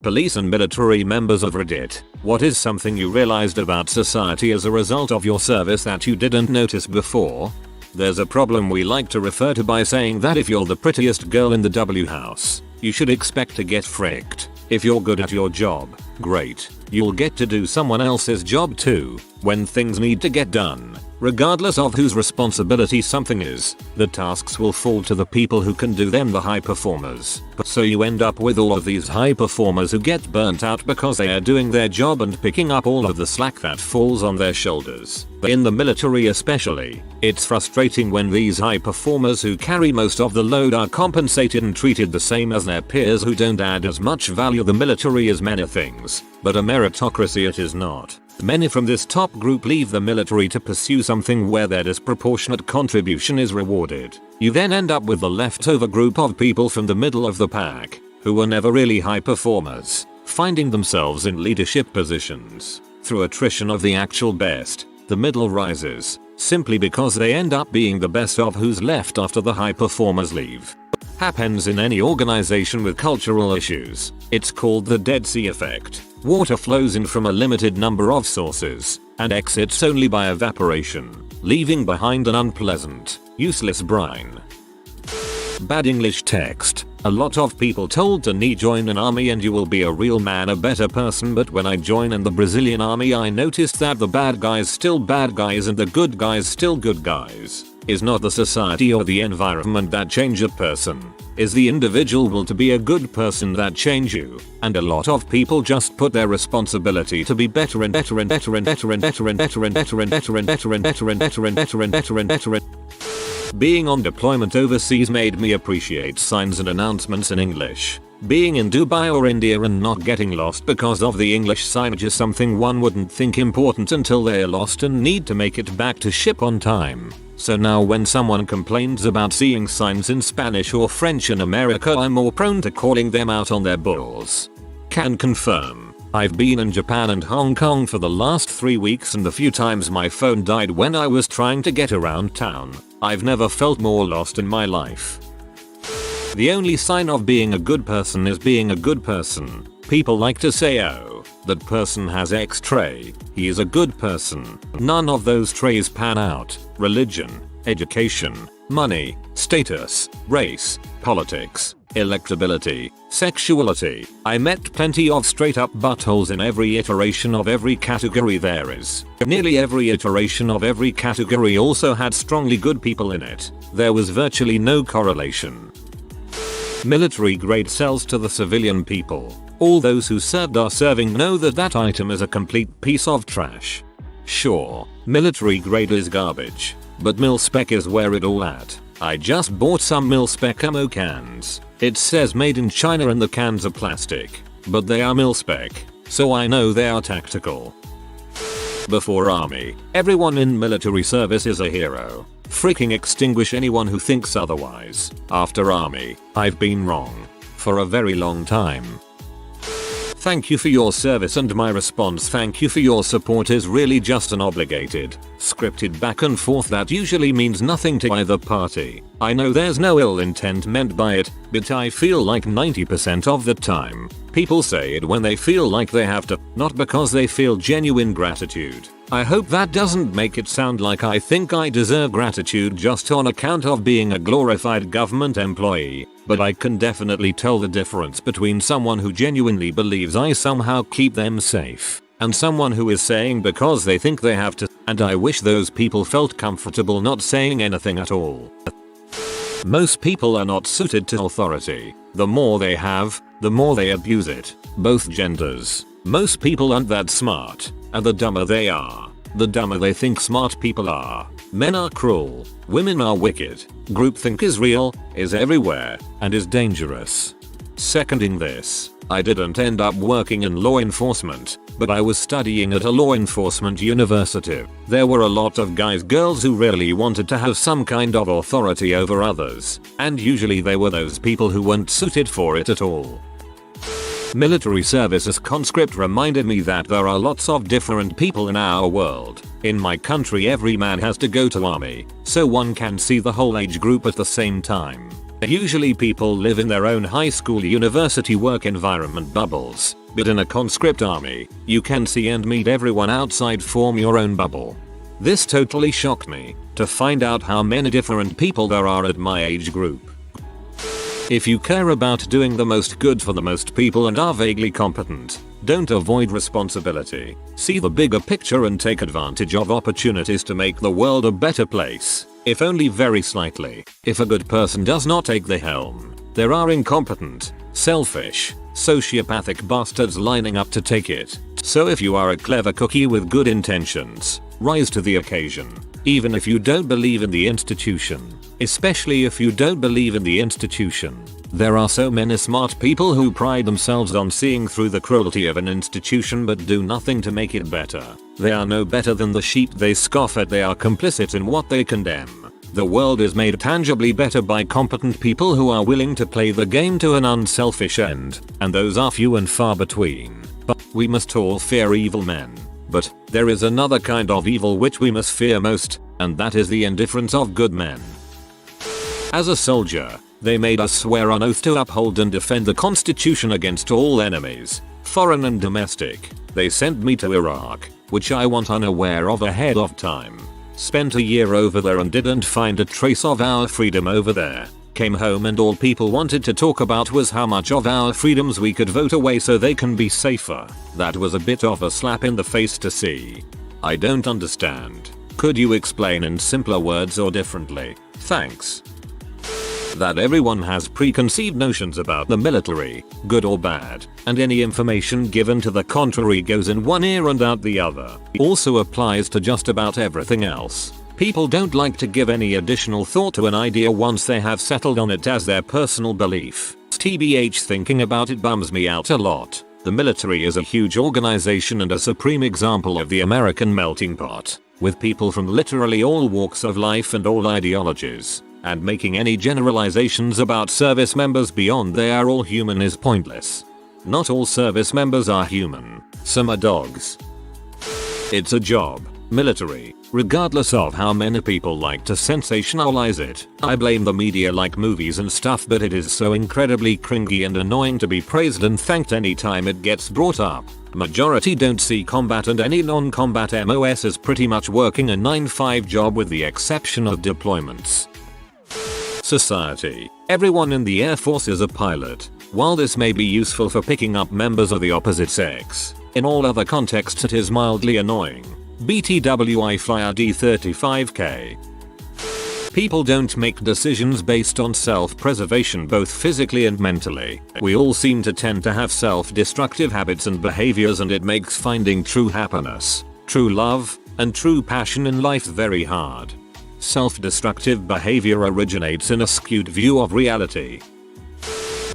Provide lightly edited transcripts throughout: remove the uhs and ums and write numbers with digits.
Police and military members of Reddit, what is something you realized about society as a result of your service that you didn't notice before? There's a problem we like to refer to by saying that if you're the prettiest girl in the W house, you should expect to get fricked. If you're good at your job, great, you'll get to do someone else's job too. When things need to get done, regardless of whose responsibility something is, the tasks will fall to the people who can do them, the high performers. So you end up with all of these high performers who get burnt out because they are doing their job and picking up all of the slack that falls on their shoulders. In the military especially, it's frustrating when these high performers who carry most of the load are compensated and treated the same as their peers who don't add as much value. The military is many things, but a meritocracy it is not. Many from this top group leave the military to pursue something where their disproportionate contribution is rewarded. You then end up with the leftover group of people from the middle of the pack, who were never really high performers, finding themselves in leadership positions. Through attrition of the actual best, the middle rises, simply because they end up being the best of who's left after the high performers leave. Happens in any organization with cultural issues. It's called the Dead Sea effect. Water flows in from a limited number of sources and exits only by evaporation, leaving behind an unpleasant, useless brine. Bad English text. A lot of people told to me join an army and you will be a real man, a better person, but when I joined in the Brazilian army I noticed that the bad guys still bad guys and the good guys still good guys. Is not the society or the environment that change a person. Is the individual will to be a good person that change you. And a lot of people just put their responsibility to be better and better and better and better and better and better and better and better and better and better and better and better and better and better and Being on deployment overseas made me appreciate signs and announcements in English. Being in Dubai or India and not getting lost because of the English signage is something one wouldn't think important until they are lost and need to make it back to ship on time. So now when someone complains about seeing signs in Spanish or French in America, I'm more prone to calling them out on their balls. Can confirm. I've been in Japan and Hong Kong for the last 3 weeks, and the few times my phone died when I was trying to get around town, I've never felt more lost in my life. The only sign of being a good person is being a good person. People like to say, oh, that person has X trait, he is a good person. None of those traits pan out. Religion, education, money, status, race, politics, electability, sexuality. I met plenty of straight up buttholes in every iteration of every category there is. Nearly every iteration of every category also had strongly good people in it. There was virtually no correlation. Military grade sells to the civilian people. All those who served are serving know that that item is a complete piece of trash. Sure, military grade is garbage, but mil-spec is where it all at. I just bought some mil-spec ammo cans. It says made in China and the cans are plastic, but they are mil-spec, so I know they are tactical. Before army, everyone in military service is a hero. Freaking extinguish anyone who thinks otherwise. After army, I've been wrong. For a very long time. Thank you for your service, and my response thank you for your support is really just an obligated, scripted back and forth that usually means nothing to either party. I know there's no ill intent meant by it, but I feel like 90% of the time, people say it when they feel like they have to, not because they feel genuine gratitude. I hope that doesn't make it sound like I think I deserve gratitude just on account of being a glorified government employee, but I can definitely tell the difference between someone who genuinely believes I somehow keep them safe, and someone who is saying because they think they have to, and I wish those people felt comfortable not saying anything at all. Most people are not suited to authority. The more they have, the more they abuse it. Both genders. Most people aren't that smart, and the dumber they are, the dumber they think smart people are. Men are cruel, women are wicked, groupthink is real, is everywhere, and is dangerous. Seconding this, I didn't end up working in law enforcement, but I was studying at a law enforcement university. There were a lot of girls who really wanted to have some kind of authority over others, and usually they were those people who weren't suited for it at all. Military service as conscript reminded me that there are lots of different people in our world. In my country every man has to go to army, so one can see the whole age group at the same time. Usually people live in their own high school university work environment bubbles, but in a conscript army, you can see and meet everyone outside, form your own bubble. This totally shocked me, to find out how many different people there are at my age group. If you care about doing the most good for the most people and are vaguely competent, don't avoid responsibility. See the bigger picture and take advantage of opportunities to make the world a better place, if only very slightly. If a good person does not take the helm, there are incompetent, selfish, sociopathic bastards lining up to take it. So if you are a clever cookie with good intentions, rise to the occasion. Even if you don't believe in the institution. Especially if you don't believe in the institution. There are so many smart people who pride themselves on seeing through the cruelty of an institution but do nothing to make it better. They are no better than the sheep they scoff at. They are complicit in what they condemn. The world is made tangibly better by competent people who are willing to play the game to an unselfish end, and those are few and far between. But we must all fear evil men. But there is another kind of evil which we must fear most, and that is the indifference of good men. As a soldier, they made us swear on oath to uphold and defend the Constitution against all enemies, foreign and domestic. They sent me to Iraq, which I was unaware of ahead of time. Spent a year over there and didn't find a trace of our freedom over there. Came home and all people wanted to talk about was how much of our freedoms we could vote away so they can be safer. That was a bit of a slap in the face to see. I don't understand. Could you explain in simpler words or differently? Thanks. That everyone has preconceived notions about the military, good or bad, and any information given to the contrary goes in one ear and out the other. Also applies to just about everything else. People don't like to give any additional thought to an idea once they have settled on it as their personal belief. TBH, thinking about it bums me out a lot. The military is a huge organization and a supreme example of the American melting pot, with people from literally all walks of life and all ideologies. And making any generalizations about service members beyond they are all human is pointless. Not all service members are human. Some are dogs. It's a job. Military. Regardless of how many people like to sensationalize it. I blame the media like movies and stuff, but it is so incredibly cringy and annoying to be praised and thanked anytime it gets brought up. Majority don't see combat and any non-combat MOS is pretty much working a 9-5 job with the exception of deployments. Society. Everyone in the Air Force is a pilot. While this may be useful for picking up members of the opposite sex, in all other contexts it is mildly annoying. BTW, I fly a D-35K. People don't make decisions based on self-preservation both physically and mentally. We all seem to tend to have self-destructive habits and behaviors, and it makes finding true happiness, true love, and true passion in life very hard. Self-destructive behavior originates in a skewed view of reality.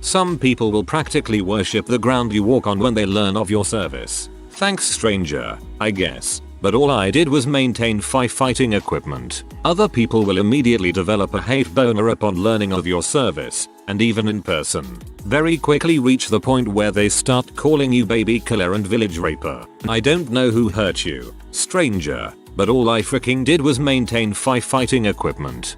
Some people will practically worship the ground you walk on when they learn of your service. Thanks, stranger, I guess. But all I did was maintain firefighting equipment. Other people will immediately develop a hate boner upon learning of your service, and even in person, very quickly reach the point where they start calling you baby killer and village raper. I don't know who hurt you, stranger, but all I freaking did was maintain firefighting equipment.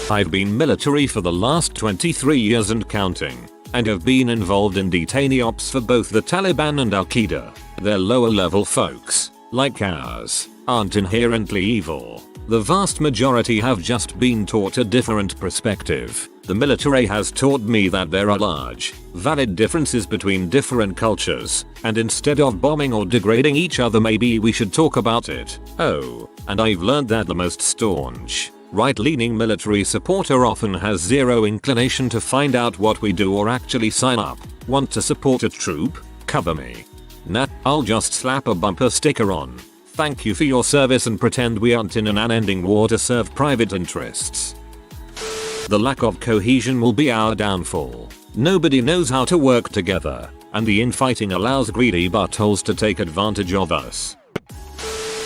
I've been military for the last 23 years and counting, and have been involved in detainee ops for both the Taliban and Al-Qaeda. They're lower level folks, like ours, aren't inherently evil. The vast majority have just been taught a different perspective. The military has taught me that there are large, valid differences between different cultures, and instead of bombing or degrading each other, maybe we should talk about it. Oh, and I've learned that the most staunch, right-leaning military supporter often has zero inclination to find out what we do or actually sign up. Want to support a troop? Cover me. Nah, I'll just slap a bumper sticker on. Thank you for your service and pretend we aren't in an unending war to serve private interests. The lack of cohesion will be our downfall. Nobody knows how to work together, and the infighting allows greedy buttholes to take advantage of us.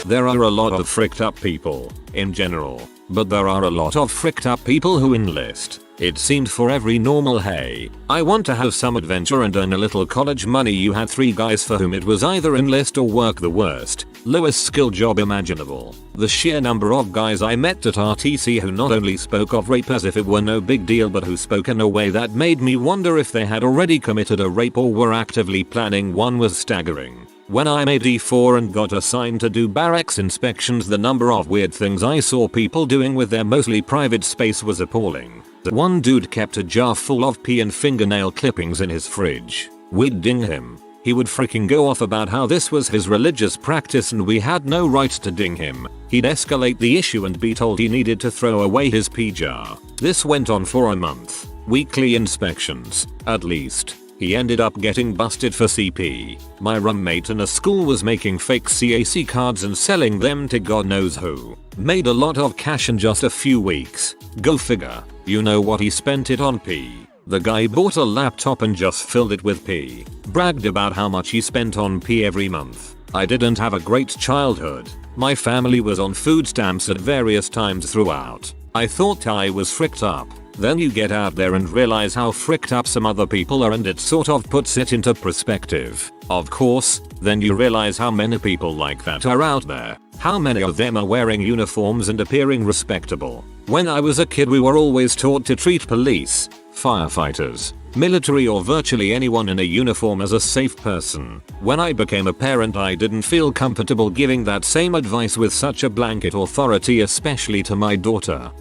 There are a lot of fricked up people, in general, but there are a lot of fricked up people who enlist. It seemed for every normal hey, I want to have some adventure and earn a little college money, you had 3 guys for whom it was either enlist or work the worst, lowest skill job imaginable. The sheer number of guys I met at RTC who not only spoke of rape as if it were no big deal but who spoke in a way that made me wonder if they had already committed a rape or were actively planning one was staggering. When I made E4 and got assigned to do barracks inspections, the number of weird things I saw people doing with their mostly private space was appalling. The one dude kept a jar full of pee and fingernail clippings in his fridge. We'd ding him. He would freaking go off about how this was his religious practice and we had no right to ding him. He'd escalate the issue and be told he needed to throw away his pee jar. This went on for a month. Weekly inspections, at least. He ended up getting busted for CP. My roommate in a school was making fake CAC cards and selling them to God knows who. Made a lot of cash in just a few weeks. Go figure. You know what he spent it on? Pee. The guy bought a laptop and just filled it with pee. Bragged about how much he spent on pee every month. I didn't have a great childhood. My family was on food stamps at various times throughout. I thought I was fricked up. Then you get out there and realize how fricked up some other people are and it sort of puts it into perspective. Of course, then you realize how many people like that are out there. How many of them are wearing uniforms and appearing respectable. When I was a kid we were always taught to treat police, firefighters, military or virtually anyone in a uniform as a safe person. When I became a parent I didn't feel comfortable giving that same advice with such a blanket authority, especially to my daughter.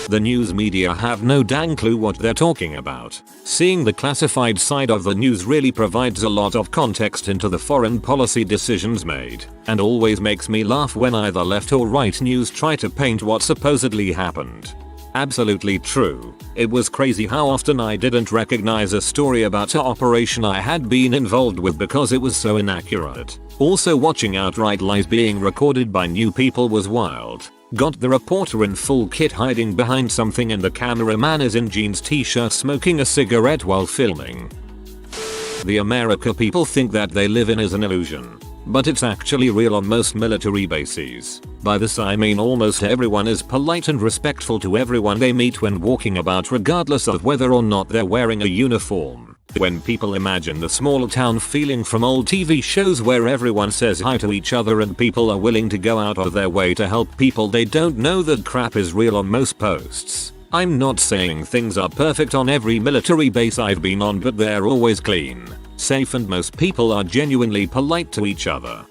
The news media have no dang clue what they're talking about. Seeing the classified side of the news really provides a lot of context into the foreign policy decisions made, and always makes me laugh when either left or right news try to paint what supposedly happened. Absolutely true. It was crazy how often I didn't recognize a story about an operation I had been involved with because it was so inaccurate. Also, watching outright lies being recorded by new people was wild. Got the reporter in full kit hiding behind something and the cameraman is in jeans t-shirt smoking a cigarette while filming. The America people think that they live in is an illusion. But it's actually real on most military bases. By this I mean almost everyone is polite and respectful to everyone they meet when walking about, regardless of whether or not they're wearing a uniform. When people imagine the small town feeling from old TV shows where everyone says hi to each other and people are willing to go out of their way to help people, they don't know that crap is real on most posts. I'm not saying things are perfect on every military base I've been on, but they're always clean, safe, and most people are genuinely polite to each other.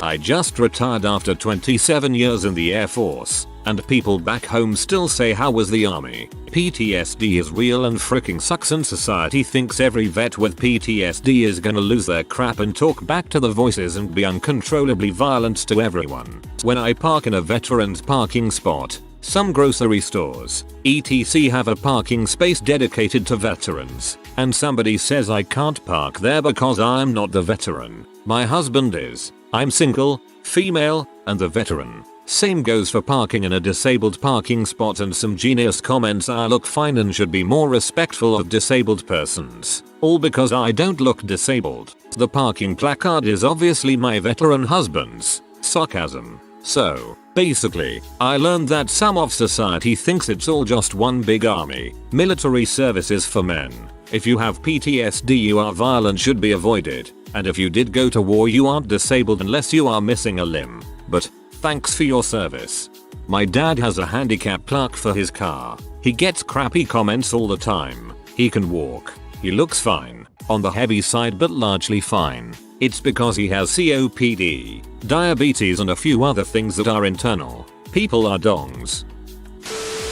I just retired after 27 years in the Air Force, and people back home still say how was the army. PTSD is real and freaking sucks, and society thinks every vet with PTSD is gonna lose their crap and talk back to the voices and be uncontrollably violent to everyone. When I park in a veteran's parking spot, some grocery stores, etc. have a parking space dedicated to veterans, and somebody says I can't park there because I'm not the veteran. My husband is. I'm single, female, and a veteran. Same goes for parking in a disabled parking spot, and some genius comments I look fine and should be more respectful of disabled persons. All because I don't look disabled. The parking placard is obviously my veteran husband's. Sarcasm. So, basically, I learned that some of society thinks it's all just one big army. Military service is for men. If you have PTSD, you are violent, should be avoided. And if you did go to war, you aren't disabled unless you are missing a limb. But thanks for your service. My dad has a handicap plaque for his car. He gets crappy comments all the time. He can walk. He looks fine. On the heavy side but largely fine. It's because he has COPD, diabetes, and a few other things that are internal. People are dongs.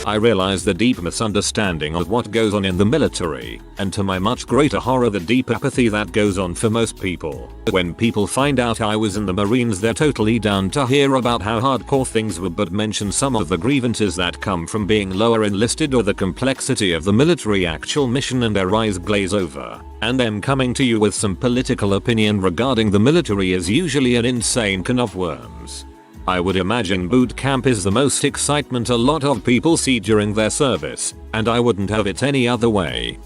I realize the deep misunderstanding of what goes on in the military, and to my much greater horror the deep apathy that goes on for most people. When people find out I was in the Marines, they're totally down to hear about how hardcore things were, but mention some of the grievances that come from being lower enlisted or the complexity of the military actual mission, and their eyes glaze over. And them coming to you with some political opinion regarding the military is usually an insane can of worms. I would imagine boot camp is the most excitement a lot of people see during their service, and I wouldn't have it any other way.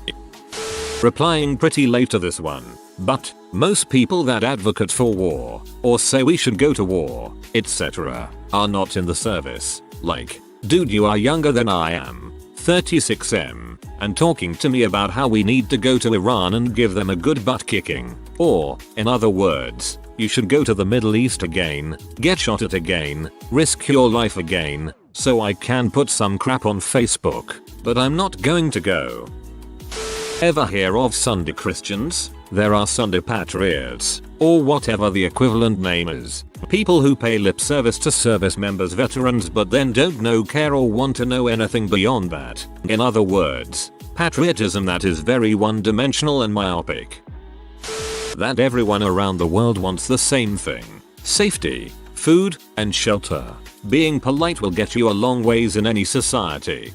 Replying pretty late to this one, but most people that advocate for war, or say we should go to war, etc., are not in the service. Like, dude, you are younger than I am. 36M, and talking to me about how we need to go to Iran and give them a good butt kicking. Or, in other words, you should go to the Middle East again, get shot at again, risk your life again, so I can put some crap on Facebook. But I'm not going to go. Ever hear of Sunday Christians? There are Sunday patriots, or whatever the equivalent name is. People who pay lip service to service members, veterans, but then don't know, care, or want to know anything beyond that. In other words, patriotism that is very one-dimensional and myopic. That everyone around the world wants the same thing: safety, food, and shelter. Being polite will get you a long ways in any society.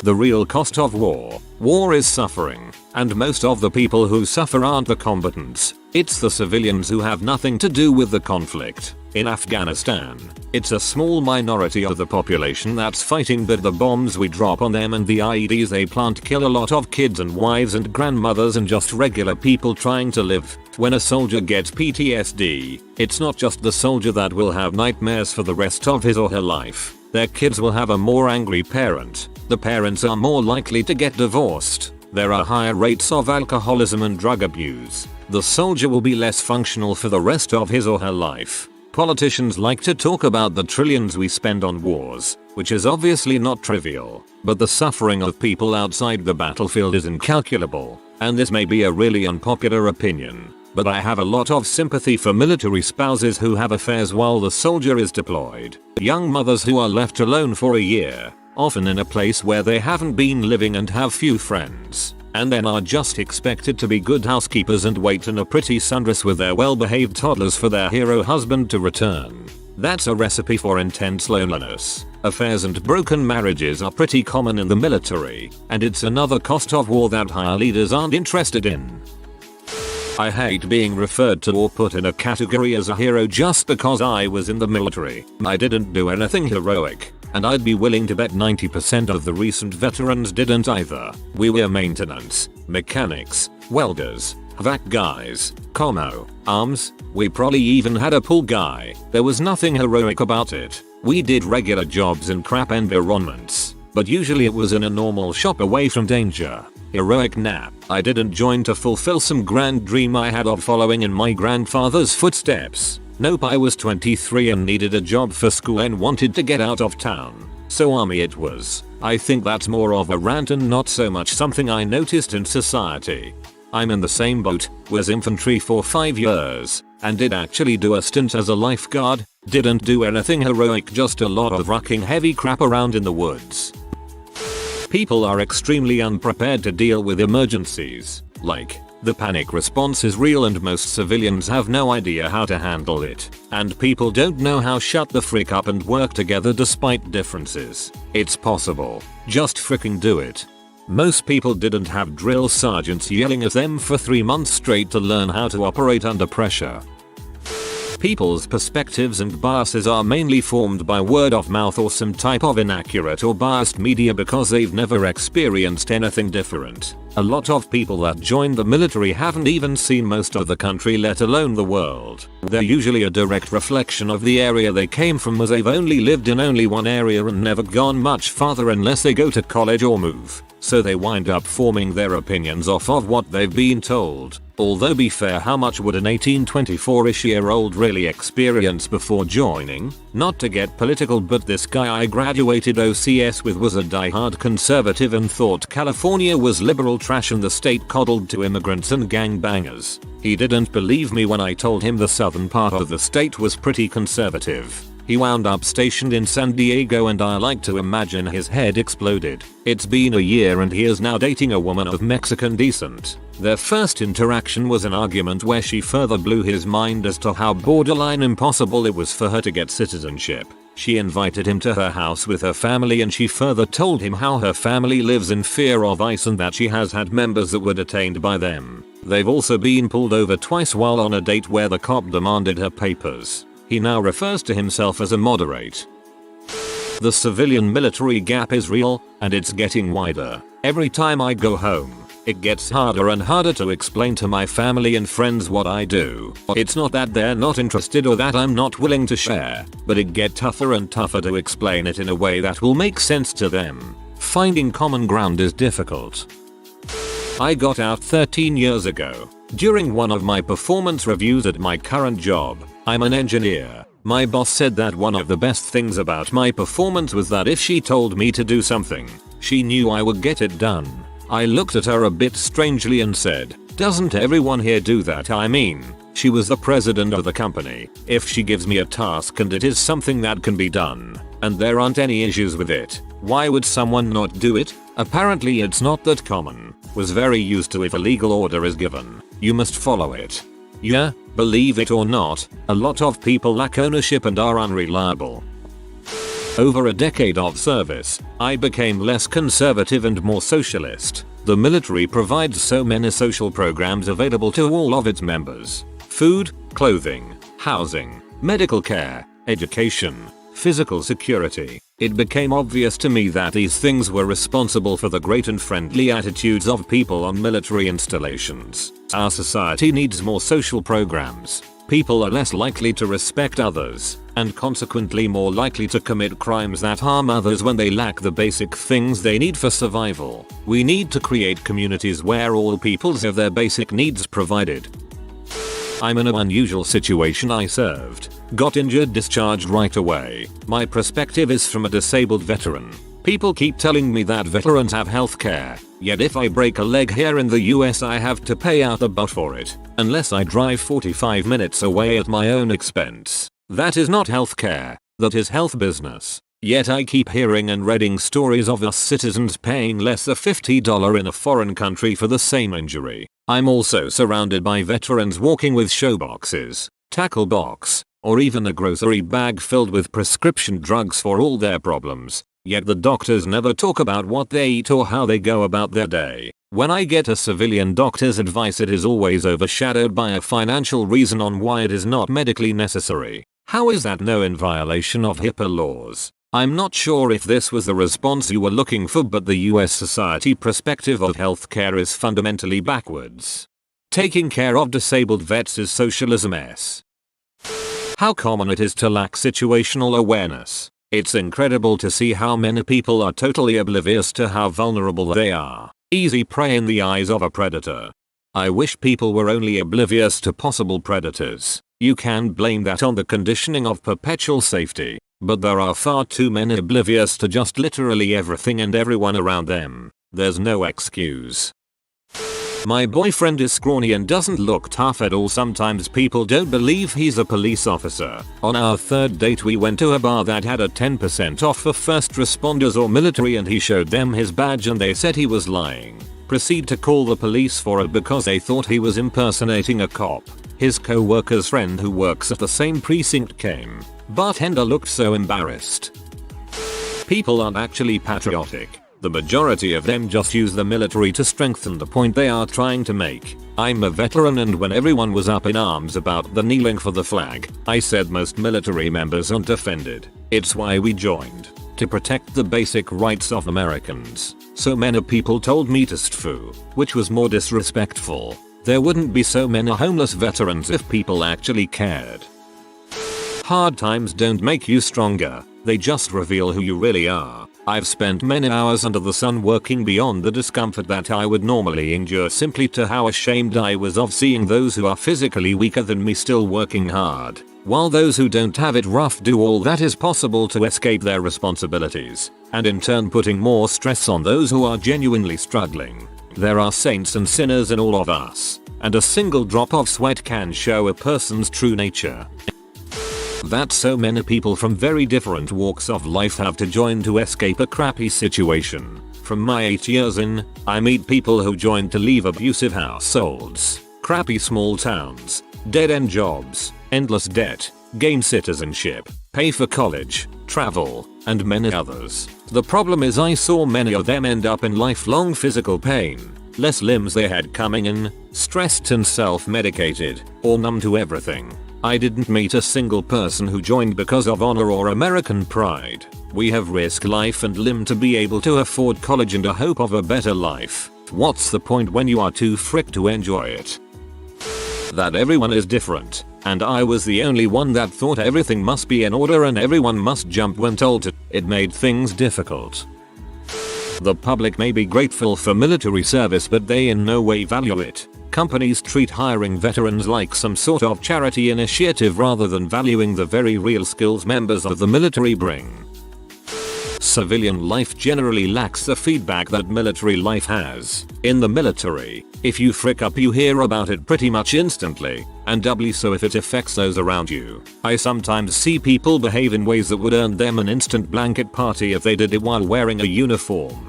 The real cost of war. War is suffering, and most of the people who suffer aren't the combatants. It's the civilians who have nothing to do with the conflict. In Afghanistan, it's a small minority of the population that's fighting, but the bombs we drop on them and the IEDs they plant kill a lot of kids and wives and grandmothers and just regular people trying to live. When a soldier gets PTSD, it's not just the soldier that will have nightmares for the rest of his or her life. Their kids will have a more angry parent. The parents are more likely to get divorced. There are higher rates of alcoholism and drug abuse. The soldier will be less functional for the rest of his or her life. Politicians like to talk about the trillions we spend on wars, which is obviously not trivial, but the suffering of people outside the battlefield is incalculable, and this may be a really unpopular opinion, but I have a lot of sympathy for military spouses who have affairs while the soldier is deployed, young mothers who are left alone for a year, often in a place where they haven't been living and have few friends, and then are just expected to be good housekeepers and wait in a pretty sundress with their well-behaved toddlers for their hero husband to return. That's a recipe for intense loneliness. Affairs and broken marriages are pretty common in the military, and it's another cost of war that higher leaders aren't interested in. I hate being referred to or put in a category as a hero just because I was in the military. I didn't do anything heroic, and I'd be willing to bet 90% of the recent veterans didn't either. We were maintenance, mechanics, welders, vac guys, commo, arms, we probably even had a pool guy. There was nothing heroic about it. We did regular jobs in crap environments, but usually it was in a normal shop away from danger. Heroic nap. I didn't join to fulfill some grand dream I had of following in my grandfather's footsteps. Nope, I was 23 and needed a job for school and wanted to get out of town. So army it was. I think that's more of a rant and not so much something I noticed in society. I'm in the same boat, was infantry for 5 years, and did actually do a stint as a lifeguard. Didn't do anything heroic, just a lot of rucking heavy crap around in the woods. People are extremely unprepared to deal with emergencies. Like, the panic response is real and most civilians have no idea how to handle it. And people don't know how shut the frick up and work together despite differences. It's possible. Just fricking do it. Most people didn't have drill sergeants yelling at them for 3 months straight to learn how to operate under pressure. People's perspectives and biases are mainly formed by word of mouth or some type of inaccurate or biased media because they've never experienced anything different. A lot of people that join the military haven't even seen most of the country, let alone the world. They're usually a direct reflection of the area they came from, as they've only lived in only one area and never gone much farther unless they go to college or move. So they wind up forming their opinions off of what they've been told. Although be fair, how much would an 18-24-ish year old really experience before joining? Not to get political, but this guy I graduated OCS with was a diehard conservative and thought California was liberal trash and the state coddled to immigrants and gangbangers. He didn't believe me when I told him the southern part of the state was pretty conservative. He wound up stationed in San Diego and I like to imagine his head exploded. It's been a year and he is now dating a woman of Mexican descent. Their first interaction was an argument where she further blew his mind as to how borderline impossible it was for her to get citizenship. She invited him to her house with her family and she further told him how her family lives in fear of ICE and that she has had members that were detained by them. They've also been pulled over twice while on a date where the cop demanded her papers. He now refers to himself as a moderate. The civilian-military gap is real, and it's getting wider. Every time I go home, it gets harder and harder to explain to my family and friends what I do. It's not that they're not interested or that I'm not willing to share, but it gets tougher and tougher to explain it in a way that will make sense to them. finding common ground is difficult. I got out 13 years ago. During one of my performance reviews at my current job, I'm an engineer. My boss said that one of the best things about my performance was that if she told me to do something, she knew I would get it done. I looked at her a bit strangely and said, "Doesn't everyone here do that? I mean, she was the president of the company. If she gives me a task and it is something that can be done, and there aren't any issues with it, why would someone not do it? Apparently it's not that common. Was very used to if a legal order is given, you must follow it. Yeah, believe it or not, a lot of people lack ownership and are unreliable." Over a decade of service, I became less conservative and more socialist. The military provides so many social programs available to all of its members. Food, clothing, housing, medical care, education, physical security. It became obvious to me that these things were responsible for the great and friendly attitudes of people on military installations. Our society needs more social programs. People are less likely to respect others, and consequently more likely to commit crimes that harm others when they lack the basic things they need for survival. We need to create communities where all people have their basic needs provided. I'm in an unusual situation. I served, got injured, discharged right away. My perspective is from a disabled veteran. People keep telling me that veterans have healthcare, yet if I break a leg here in the US I have to pay out the butt for it, unless I drive 45 minutes away at my own expense. That is not healthcare, that is health business. Yet I keep hearing and reading stories of us citizens paying less than $50 in a foreign country for the same injury. I'm also surrounded by veterans walking with show boxes, tackle box, or even a grocery bag filled with prescription drugs for all their problems. Yet the doctors never talk about what they eat or how they go about their day. When I get a civilian doctor's advice, it is always overshadowed by a financial reason on why it is not medically necessary. How is that no in violation of HIPAA laws? I'm not sure if this was the response you were looking for, but the US society perspective of healthcare is fundamentally backwards. Taking care of disabled vets is socialism. How common it is to lack situational awareness. It's incredible to see how many people are totally oblivious to how vulnerable they are. Easy prey in the eyes of a predator. I wish people were only oblivious to possible predators. You can blame that on the conditioning of perpetual safety, but there are far too many oblivious to just literally everything and everyone around them. There's no excuse. My boyfriend is scrawny and doesn't look tough at all. Sometimes people don't believe he's a police officer. On our third date we went to a bar that had a 10% off for first responders or military, and he showed them his badge and they said he was lying. Proceed to call the police for it because they thought he was impersonating a cop. His co-worker's friend who works at the same precinct came. Bartender looked so embarrassed. People aren't actually patriotic. The majority of them just use the military to strengthen the point they are trying to make. I'm a veteran, and when everyone was up in arms about the kneeling for the flag, I said most military members aren't offended. It's why we joined. To protect the basic rights of Americans. So many people told me to stfu, which was more disrespectful. There wouldn't be so many homeless veterans if people actually cared. Hard times don't make you stronger, they just reveal who you really are. I've spent many hours under the sun working beyond the discomfort that I would normally endure, simply to how ashamed I was of seeing those who are physically weaker than me still working hard, while those who don't have it rough do all that is possible to escape their responsibilities, and in turn putting more stress on those who are genuinely struggling. There are saints and sinners in all of us, and a single drop of sweat can show a person's true nature. That so many people from very different walks of life have to join to escape a crappy situation. From my 8 years in, I meet people who joined to leave abusive households, crappy small towns, dead-end jobs, endless debt, gain citizenship, pay for college, travel, and many others. The problem is I saw many of them end up in lifelong physical pain, less limbs they had coming in, stressed and self-medicated, or numb to everything. I didn't meet a single person who joined because of honor or American pride. We have risked life and limb to be able to afford college and a hope of a better life. What's the point when you are too frick to enjoy it? That everyone is different, and I was the only one that thought everything must be in order and everyone must jump when told to. It made things difficult. The public may be grateful for military service, but they in no way value it. Companies treat hiring veterans like some sort of charity initiative rather than valuing the very real skills members of the military bring. Civilian life generally lacks the feedback that military life has. In the military, if you frick up you hear about it pretty much instantly, and doubly so if it affects those around you. I sometimes see people behave in ways that would earn them an instant blanket party if they did it while wearing a uniform.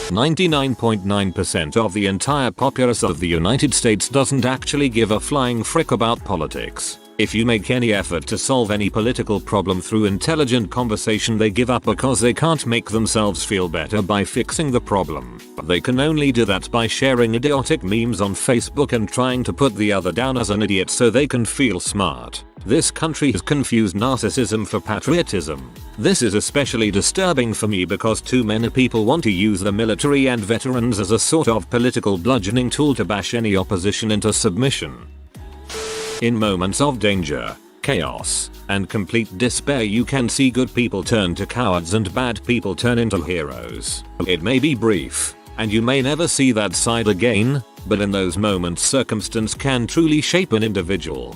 99.9% of the entire populace of the United States doesn't actually give a flying frick about politics. If you make any effort to solve any political problem through intelligent conversation, they give up because they can't make themselves feel better by fixing the problem. They can only do that by sharing idiotic memes on Facebook and trying to put the other down as an idiot so they can feel smart. This country has confused narcissism for patriotism. This is especially disturbing for me because too many people want to use the military and veterans as a sort of political bludgeoning tool to bash any opposition into submission. In moments of danger, chaos, and complete despair, you can see good people turn to cowards and bad people turn into heroes. It may be brief, and you may never see that side again, but in those moments circumstance can truly shape an individual.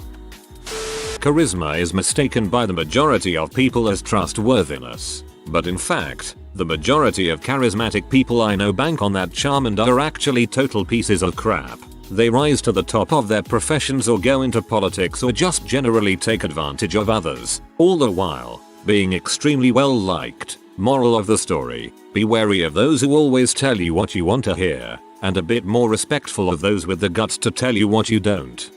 Charisma is mistaken by the majority of people as trustworthiness, but in fact, the majority of charismatic people I know bank on that charm and are actually total pieces of crap. They rise to the top of their professions or go into politics or just generally take advantage of others, all the while being extremely well liked. Moral of the story: be wary of those who always tell you what you want to hear, and a bit more respectful of those with the guts to tell you what you don't.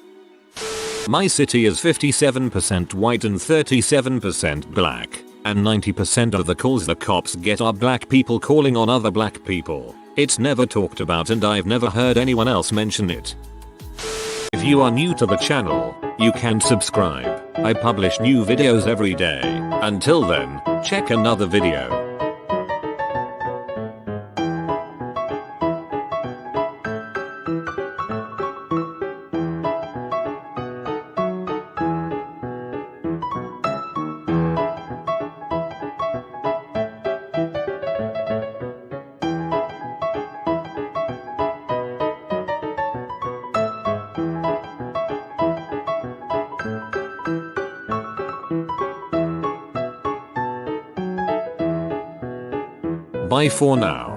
My city is 57% white and 37% black, and 90% of the calls the cops get are black people calling on other black people. It's never talked about and I've never heard anyone else mention it. If you are new to the channel, you can subscribe. I publish new videos every day. Until then, check another video. Bye for now.